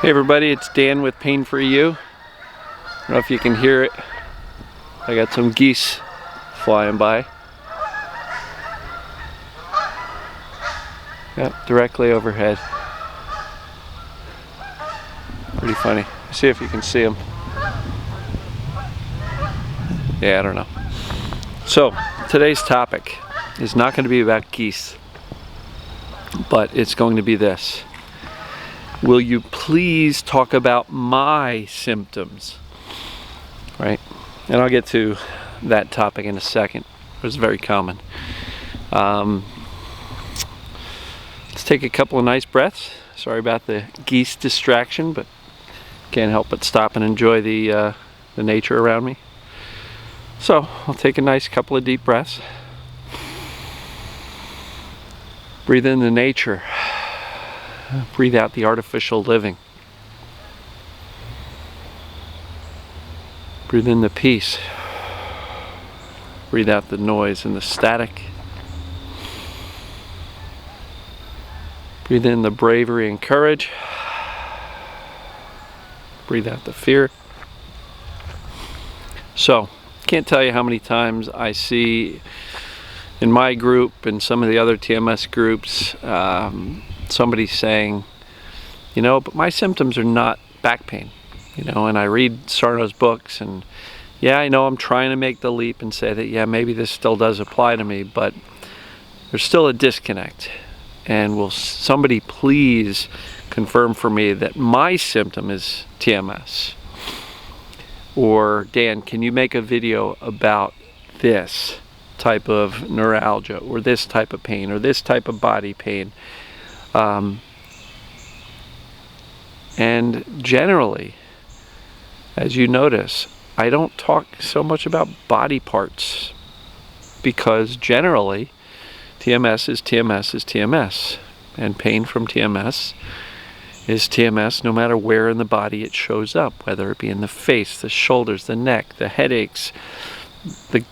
Hey everybody, it's Dan with Pain For You. I don't know if you can hear it. I got some geese flying by. Yep, directly overhead. Pretty funny. See if you can see them. Yeah, I don't know. So, today's topic is not going to be about geese, but it's going to be this. Will you please talk about my symptoms? Right? And I'll get to that topic in a second. It's very common. Let's take a couple of nice breaths. Sorry about the geese distraction, but can't help but stop and enjoy the nature around me. So I'll take a nice couple of deep breaths. Breathe in the nature. Breathe out the artificial living. Breathe in the peace. Breathe out the noise and the static. Breathe in the bravery and courage. Breathe out the fear. So, can't tell you how many times I see in my group and some of the other TMS groups somebody saying, you know, but my symptoms are not back pain, you know, and I read Sarno's books and yeah, I know I'm trying to make the leap and say that, yeah, maybe this still does apply to me, but there's still a disconnect. And will somebody please confirm for me that my symptom is TMS? Or, Dan, can you make a video about this type of neuralgia, or this type of pain, or this type of body pain? And generally, as you notice, I don't talk so much about body parts because generally TMS is TMS is TMS, and pain from TMS is TMS no matter where in the body it shows up, whether it be in the face, the shoulders, the neck, the headaches, the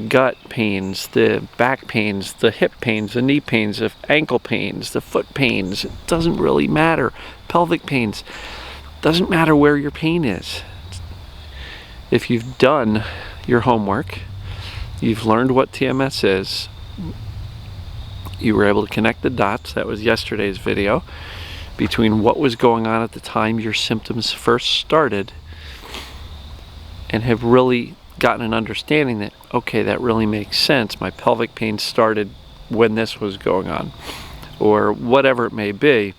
gut pains, the back pains, the hip pains, the knee pains, the ankle pains, the foot pains. It doesn't really matter. Pelvic pains. Doesn't matter where your pain is. If you've done your homework, you've learned what TMS is, you were able to connect the dots, that was yesterday's video, between what was going on at the time your symptoms first started, and have really gotten an understanding that, okay, that really makes sense. My pelvic pain started when this was going on, or whatever it may be.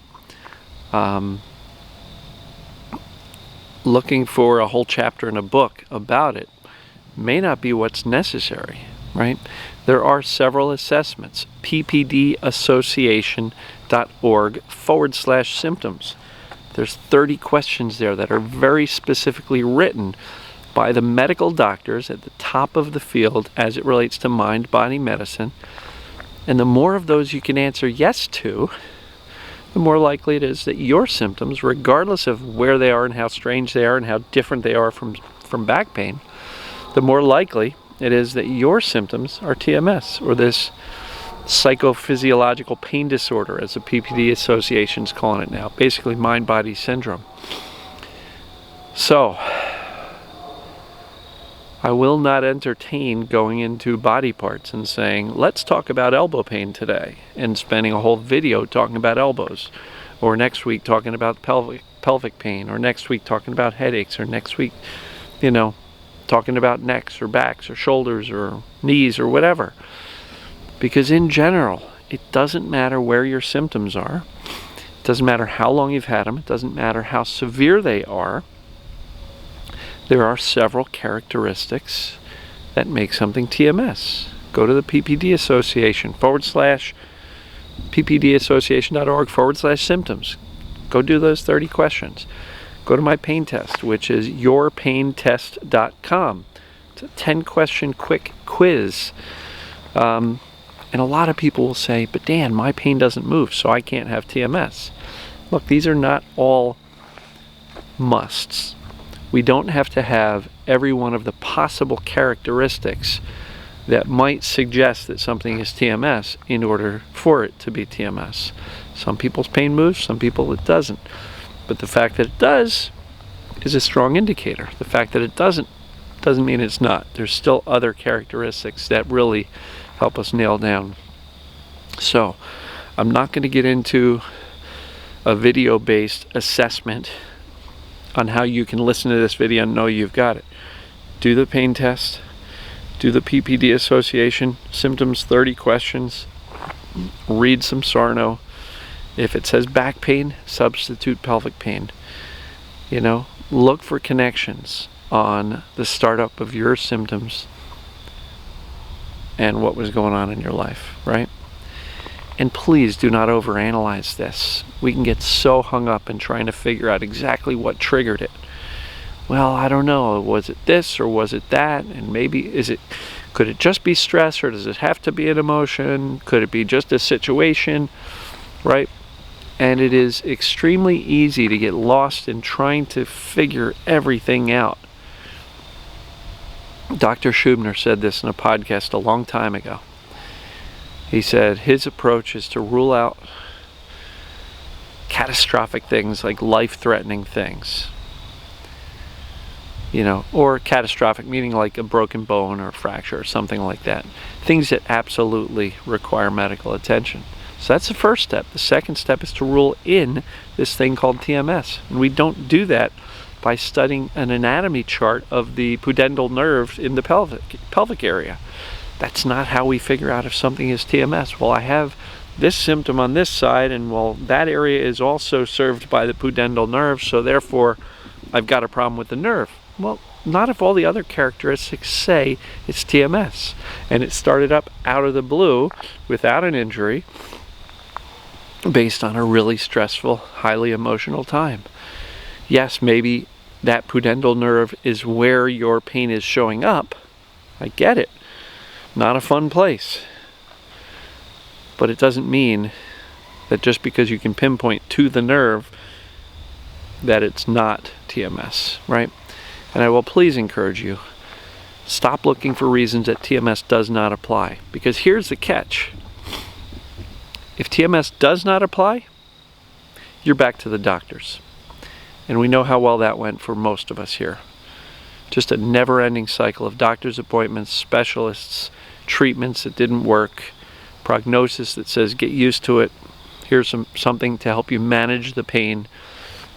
Looking for a whole chapter in a book about it may not be what's necessary, right? There are several assessments. ppdassociation.org/symptoms. There's 30 questions there that are very specifically written by the medical doctors at the top of the field as it relates to mind-body medicine. And the more of those you can answer yes to, the more likely it is that your symptoms, regardless of where they are and how strange they are and how different they are from back pain, the more likely it is that your symptoms are TMS, or this psychophysiological pain disorder, as the PPD Association is calling it now, basically mind-body syndrome. So, I will not entertain going into body parts and saying, let's talk about elbow pain today, and spending a whole video talking about elbows, or next week talking about pelvic pain, or next week talking about headaches, or next week, talking about necks or backs or shoulders or knees or whatever. Because in general, it doesn't matter where your symptoms are. It doesn't matter how long you've had them. It doesn't matter how severe they are. There are several characteristics that make something TMS. Go to the PPD Association, ppdassociation.org/symptoms. Go do those 30 questions. Go to my pain test, which is yourpaintest.com. It's a 10-question quick quiz. And a lot of people will say, but Dan, my pain doesn't move, so I can't have TMS. Look, these are not all musts. We don't have to have every one of the possible characteristics that might suggest that something is TMS in order for it to be TMS. Some people's pain moves, some people it doesn't. But the fact that it does is a strong indicator. The fact that it doesn't mean it's not. There's still other characteristics that really help us nail down. So I'm not going to get into a video-based assessment on how you can listen to this video and know you've got it. Do the pain test, do the PPD association, symptoms 30 questions, read some Sarno. If it says back pain, substitute pelvic pain. You know, look for connections on the startup of your symptoms and what was going on in your life, right? And please do not overanalyze this. We can get so hung up in trying to figure out exactly what triggered it. Well, I don't know, was it this or was it that? And maybe could it just be stress, or does it have to be an emotion? Could it be just a situation, right? And it is extremely easy to get lost in trying to figure everything out. Dr. Schubner said this in a podcast a long time ago. He said his approach is to rule out catastrophic things like life-threatening things. You know, or catastrophic meaning like a broken bone or a fracture or something like that. Things that absolutely require medical attention. So that's the first step. The second step is to rule in this thing called TMS. And we don't do that by studying an anatomy chart of the pudendal nerve in the pelvic area. That's not how we figure out if something is TMS. Well, I have this symptom on this side, and well, that area is also served by the pudendal nerve, so therefore I've got a problem with the nerve. Well, not if all the other characteristics say it's TMS, and it started up out of the blue without an injury based on a really stressful, highly emotional time. Yes, maybe that pudendal nerve is where your pain is showing up. I get it. Not a fun place. But it doesn't mean that just because you can pinpoint to the nerve that it's not TMS, right? And I will please encourage you, stop looking for reasons that TMS does not apply. Because here's the catch. If TMS does not apply, you're back to the doctors. And we know how well that went for most of us here. Just a never-ending cycle of doctor's appointments, specialists, treatments that didn't work, prognosis that says get used to it. Here's something to help you manage the pain.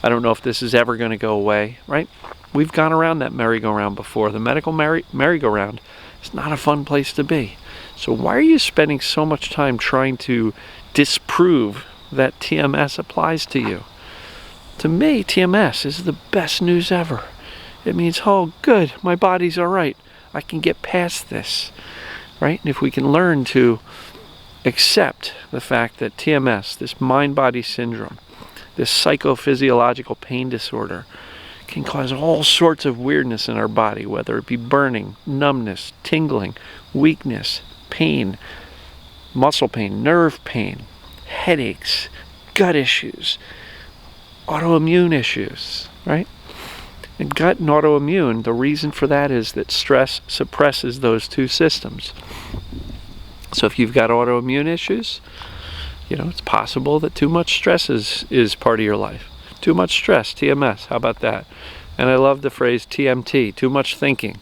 I don't know if this is ever going to go away, right? We've gone around that merry-go-round before. The medical merry-go-round is not a fun place to be. So why are you spending so much time trying to disprove that TMS applies to you? To me, TMS is the best news ever. It means, oh, good, my body's all right. I can get past this, right? And if we can learn to accept the fact that TMS, this mind-body syndrome, this psychophysiological pain disorder, can cause all sorts of weirdness in our body, whether it be burning, numbness, tingling, weakness, pain, muscle pain, nerve pain, headaches, gut issues, autoimmune issues, right? And gut and autoimmune, the reason for that is that stress suppresses those two systems. So if you've got autoimmune issues, you know, it's possible that too much stress is part of your life. Too much stress, TMS, how about that? And I love the phrase TMT, too much thinking.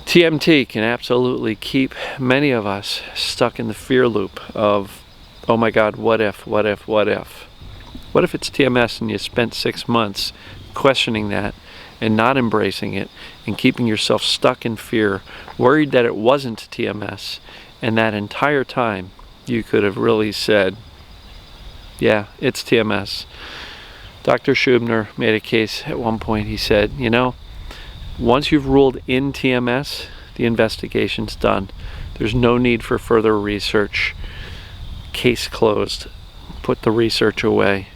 TMT can absolutely keep many of us stuck in the fear loop of, oh my God, what if, what if, what if? What if it's TMS and you spent 6 months questioning that and not embracing it and keeping yourself stuck in fear, worried that it wasn't TMS, and that entire time you could have really said, yeah, it's TMS. Dr. Schubner made a case at one point. He said, you know, once you've ruled in TMS, the investigation's done. There's no need for further research. Case closed. Put the research away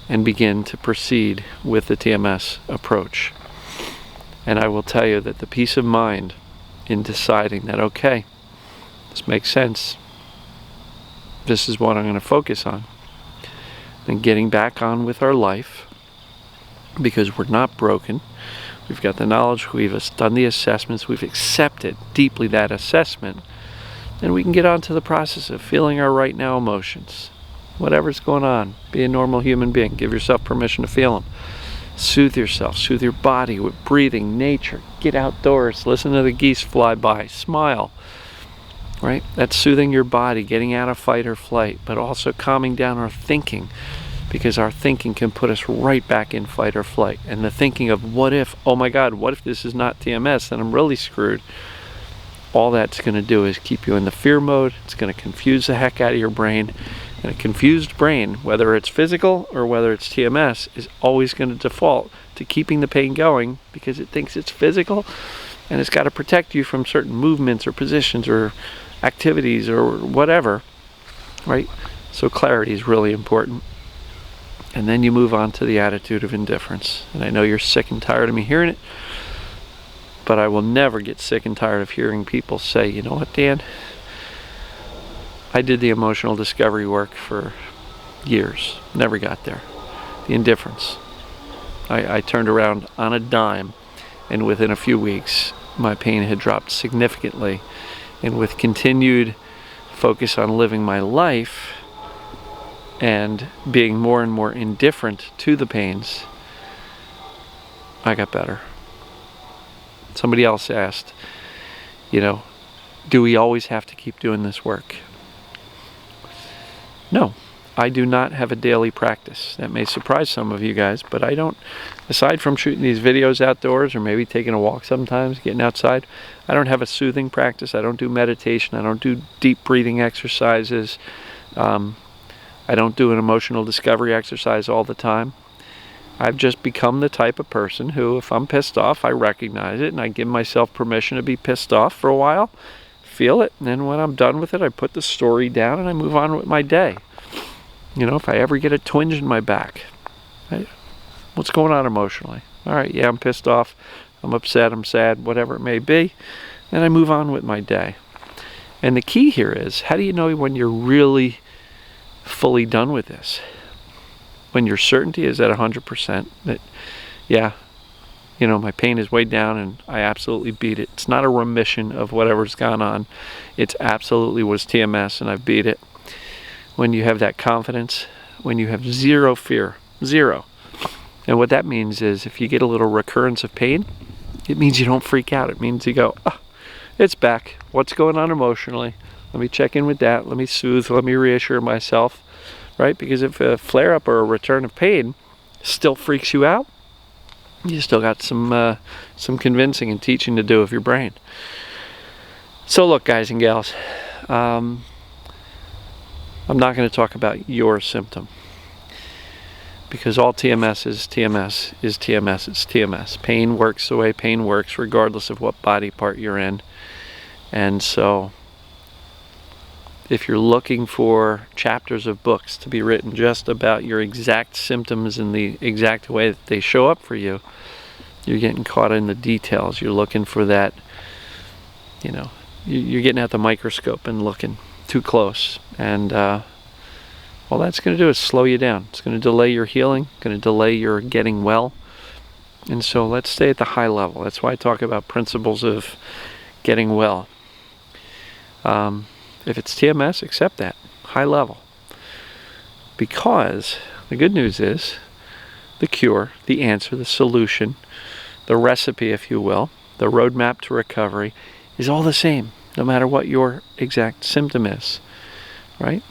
and begin to proceed with the TMS approach. And I will tell you that the peace of mind in deciding that, okay, this makes sense, this is what I'm going to focus on, and getting back on with our life, because we're not broken. We've got the knowledge, we've done the assessments, we've accepted deeply that assessment, and we can get on to the process of feeling our right now emotions. whatever's going on. Be a normal human being. Give yourself permission to feel them. Soothe yourself, soothe your body with breathing, nature. Get outdoors, listen to the geese fly by, smile. Right? That's soothing your body, getting out of fight or flight, but also calming down our thinking, because our thinking can put us right back in fight or flight. And the thinking of what if, oh my God, what if this is not TMS, then I'm really screwed. All that's going to do is keep you in the fear mode. It's going to confuse the heck out of your brain. And a confused brain, whether it's physical or whether it's TMS, is always going to default to keeping the pain going because it thinks it's physical, and it's got to protect you from certain movements or positions or activities or whatever, right? So clarity is really important. And then you move on to the attitude of indifference. And I know you're sick and tired of me hearing it, but I will never get sick and tired of hearing people say, you know what, Dan? I did the emotional discovery work for years. Never got there. The indifference. I turned around on a dime, and within a few weeks, my pain had dropped significantly. And with continued focus on living my life and being more and more indifferent to the pains, I got better. Somebody else asked, you know, do we always have to keep doing this work? No, I do not have a daily practice. That may surprise some of you guys, but I don't, aside from shooting these videos outdoors or maybe taking a walk sometimes, getting outside, I don't have a soothing practice. I don't do meditation. I don't do deep breathing exercises. I don't do an emotional discovery exercise all the time. I've just become the type of person who, if I'm pissed off, I recognize it and I give myself permission to be pissed off for a while, feel it, and then when I'm done with it, I put the story down and I move on with my day. You know, if I ever get a twinge in my back, what's going on emotionally? All right, yeah, I'm pissed off, I'm upset, I'm sad, whatever it may be, and I move on with my day. And the key here is, how do you know when you're really fully done with this? When your certainty is at 100%, that, yeah, you know, my pain is way down and I absolutely beat it. It's not a remission of whatever's gone on. It's absolutely was TMS and I've beat it. When you have that confidence, when you have zero fear, zero. And what that means is if you get a little recurrence of pain, it means you don't freak out. It means you go, oh, it's back. What's going on emotionally? Let me check in with that. Let me soothe. Let me reassure myself, right? Because if a flare-up or a return of pain still freaks you out, you still got some convincing and teaching to do of your brain. So look, guys and gals, I'm not going to talk about your symptom, because all TMS is TMS is TMS. It's TMS. Pain works the way pain works, regardless of what body part you're in. And so if you're looking for chapters of books to be written just about your exact symptoms in the exact way that they show up for you, you're getting caught in the details. You're looking for that, you know, you're getting at the microscope and looking too close. And all that's going to do is slow you down. It's going to delay your healing, going to delay your getting well. And so let's stay at the high level. That's why I talk about principles of getting well. If it's TMS, accept that. High level. Because the good news is the cure, the answer, the solution, the recipe, if you will, the roadmap to recovery is all the same, no matter what your exact symptom is. Right?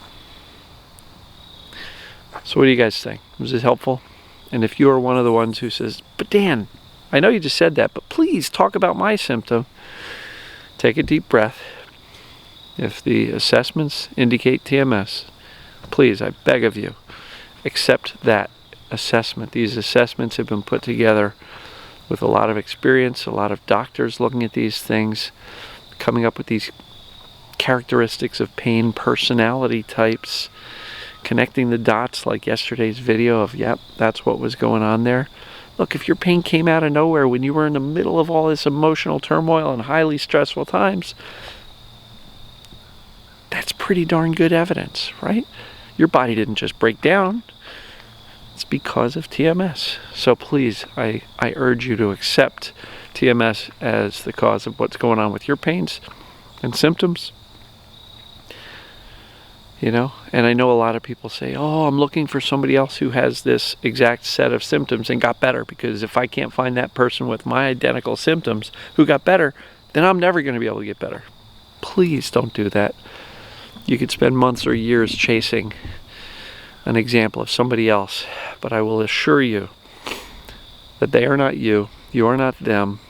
So what do you guys think? Was this helpful? And if you are one of the ones who says, but Dan, I know you just said that, but please talk about my symptom, take a deep breath. If the assessments indicate TMS, please, I beg of you, accept that assessment. These assessments have been put together with a lot of experience, a lot of doctors looking at these things, coming up with these characteristics of pain, personality types, connecting the dots like yesterday's video of, yep, that's what was going on there. Look, if your pain came out of nowhere when you were in the middle of all this emotional turmoil and highly stressful times, that's pretty darn good evidence, right? Your body didn't just break down. It's because of TMS. So please, I urge you to accept TMS as the cause of what's going on with your pains and symptoms. You know, and I know a lot of people say, oh, I'm looking for somebody else who has this exact set of symptoms and got better, because if I can't find that person with my identical symptoms who got better, then I'm never going to be able to get better. Please don't do that. You could spend months or years chasing an example of somebody else, but I will assure you that they are not you, you are not them.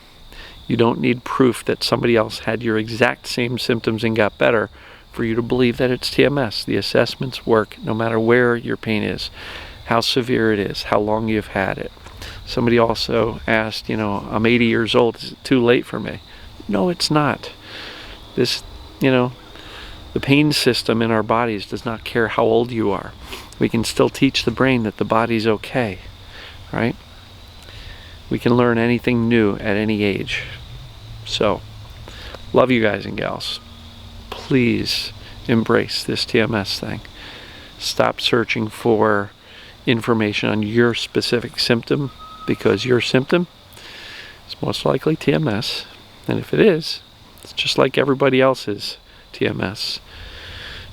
You don't need proof that somebody else had your exact same symptoms and got better for you to believe that it's TMS. The assessments work no matter where your pain is, how severe it is, how long you've had it. Somebody also asked, you know, I'm 80 years old, is it too late for me? No, it's not. This, you know, the pain system in our bodies does not care how old you are. We can still teach the brain that the body's okay, right? We can learn anything new at any age. So, love you guys and gals. Please embrace this TMS thing. Stop searching for information on your specific symptom, because your symptom is most likely TMS. And if it is, it's just like everybody else's TMS.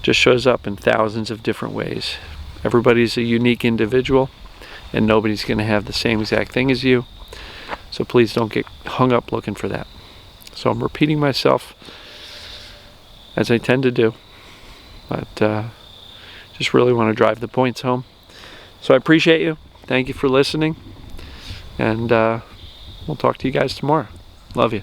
Just shows up in thousands of different ways. Everybody's a unique individual, and nobody's going to have the same exact thing as you. So please don't get hung up looking for that. So I'm repeating myself, as I tend to do, but just really want to drive the points home. So I appreciate you. Thank you for listening, and we'll talk to you guys tomorrow. Love you.